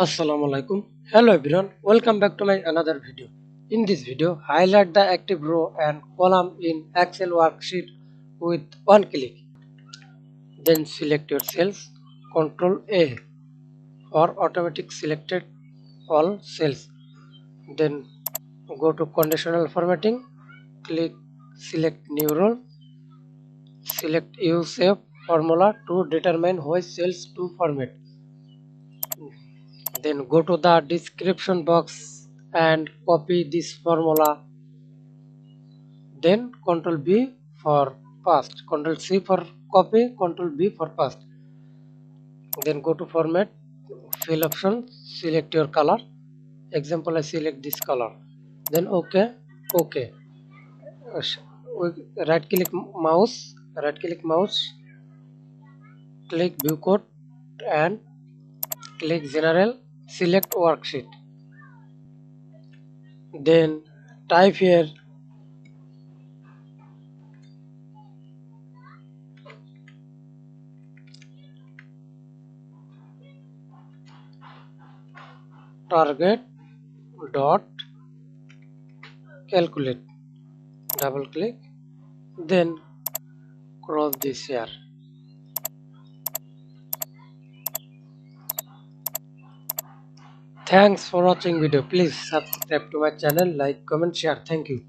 Assalamu alaikum. Hello everyone. Welcome back to my another video. In this video, highlight the active row and column in Excel worksheet with one click. Then select your cells. Control A for automatic selected all cells. Then go to conditional formatting. Click select new row. Select use shape formula to determine which cells to format. Then go to the description box and copy this formula. Then Ctrl B for paste, Ctrl C for copy, Ctrl B for paste. Then go to format, fill option, select your color. Example, I select this color. Then OK. Right click mouse, click view code and click general, select worksheet. Then type here target dot calculate, double click, then cross this here. Thanks for watching video. Please subscribe to my channel, like, comment, share. Thank you.